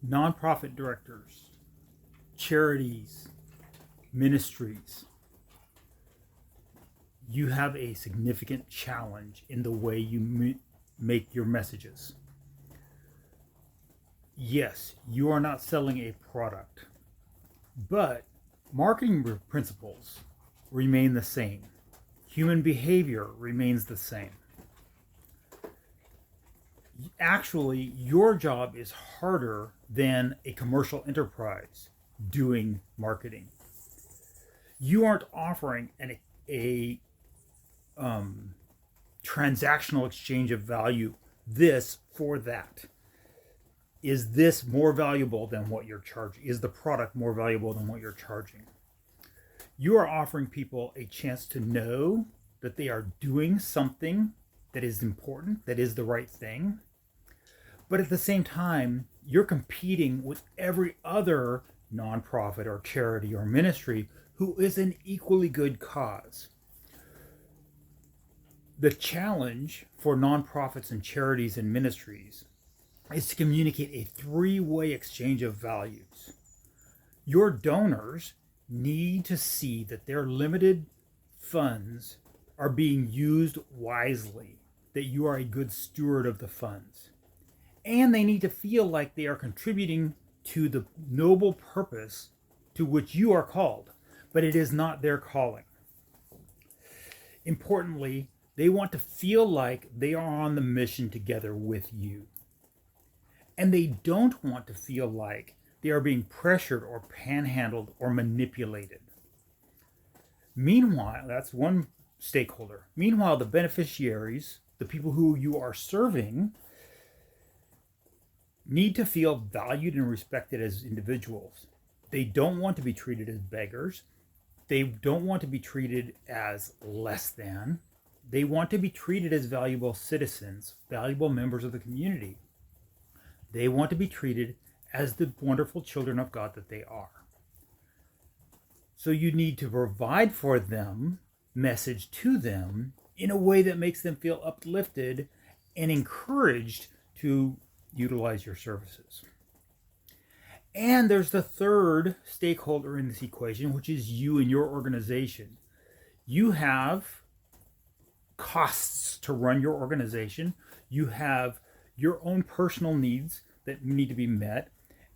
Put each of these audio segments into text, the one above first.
nonprofit directors, charities, ministries, you have a significant challenge in the way you make your messages. Yes, you are not selling a product, but marketing principles remain the same. Human behavior remains the same. Actually, your job is harder than a commercial enterprise doing marketing. You aren't offering a transactional exchange of value, this for that. Is this more valuable than what you're charging? Is the product more valuable than what you're charging? You are offering people a chance to know that they are doing something that is important, that is the right thing. But at the same time, you're competing with every other nonprofit or charity or ministry who is an equally good cause. The challenge for nonprofits and charities and ministries is to communicate a three-way exchange of values. Your donors need to see that their limited funds are being used wisely, that you are a good steward of the funds. And they need to feel like they are contributing to the noble purpose to which you are called, but it is not their calling. Importantly, they want to feel like they are on the mission together with you. And they don't want to feel like they are being pressured or panhandled or manipulated. Meanwhile, that's one stakeholder. Meanwhile, the beneficiaries, the people who you are serving, need to feel valued and respected as individuals. They don't want to be treated as beggars. They don't want to be treated as less than. They want to be treated as valuable citizens, valuable members of the community. They want to be treated as the wonderful children of God that they are. So you need to provide for them, message to them in a way that makes them feel uplifted and encouraged to utilize your services. And there's the third stakeholder in this equation, which is you and your organization. You have costs to run your organization. You have your own personal needs that need to be met,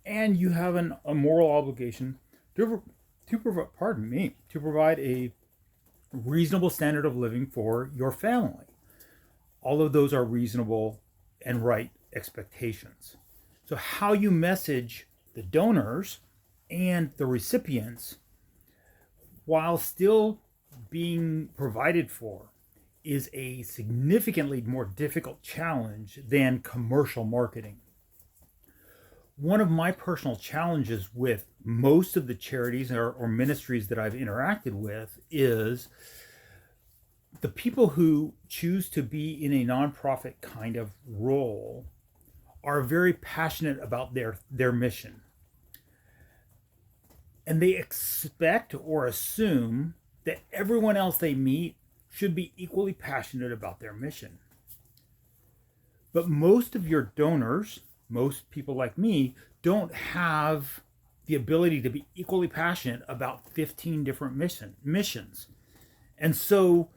and you have a moral obligation to provide a reasonable standard of living for your family. All of those are reasonable and right expectations. So how you message the donors and the recipients while still being provided for is a significantly more difficult challenge than commercial marketing. One of my personal challenges with most of the charities or ministries that I've interacted with is the people who choose to be in a nonprofit kind of role are very passionate about their mission. And they expect or assume that everyone else they meet should be equally passionate about their mission. But most of your donors, most people like me, don't have the ability to be equally passionate about 15 different missions. And so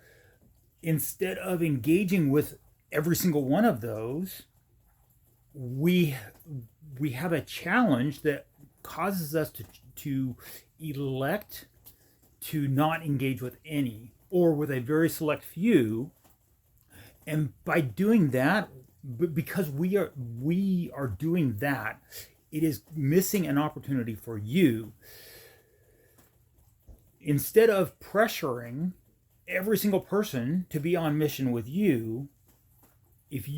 instead of engaging with every single one of those, we have a challenge that causes us to elect to not engage with any, or with a very select few. And by doing that, because we are doing that, it is missing an opportunity for you. Instead of pressuring every single person to be on mission with you, if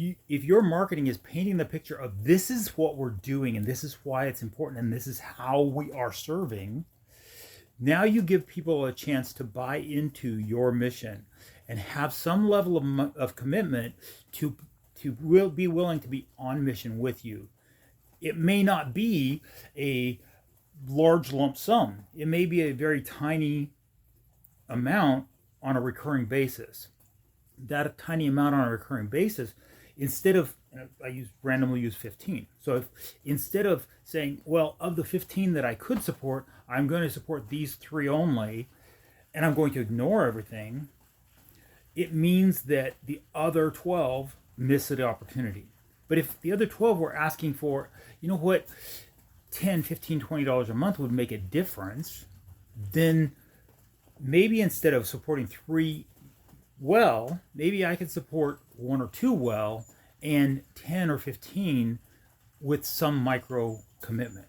your marketing is painting the picture of this is what we're doing and this is why it's important and this is how we are serving, now you give people a chance to buy into your mission and have some level of commitment to be willing to be on mission with you. It may not be a large lump sum. It may be a very tiny amount on a recurring basis. That tiny amount on a recurring basis, instead of and I randomly use 15. So if instead of saying, well, of the 15 that I could support, I'm going to support these 3 only, and I'm going to ignore everything, it means that the other 12 miss the opportunity. But if the other 12 were asking for, you know what, 10, 15, $20 a month would make a difference, then maybe instead of supporting 3 well, maybe I could support 1 or 2 well and 10 or 15 with some micro commitment.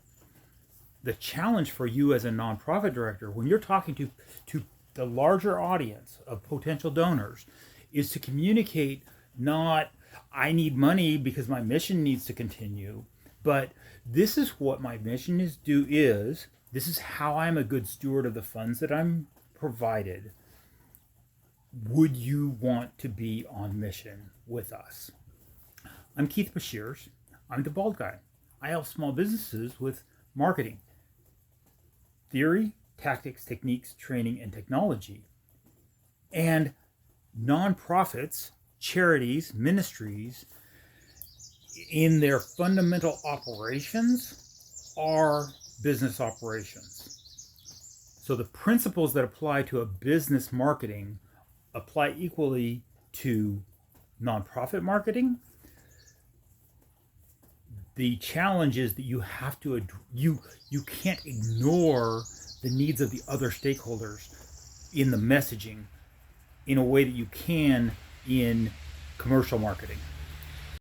The challenge for you as a nonprofit director, when you're talking to the larger audience of potential donors, is to communicate not, I need money because my mission needs to continue, but this is what my mission is, this is how I'm a good steward of the funds that I'm provided. Would you want to be on mission with us? I'm Keith Beshears. I'm the bald guy. I help small businesses with marketing, theory, tactics, techniques, training, and technology. And nonprofits, charities, ministries, in their fundamental operations are business operations. So the principles that apply to a business marketing apply equally to nonprofit marketing. The challenge is that you have to you can't ignore the needs of the other stakeholders in the messaging in a way that you can in commercial marketing.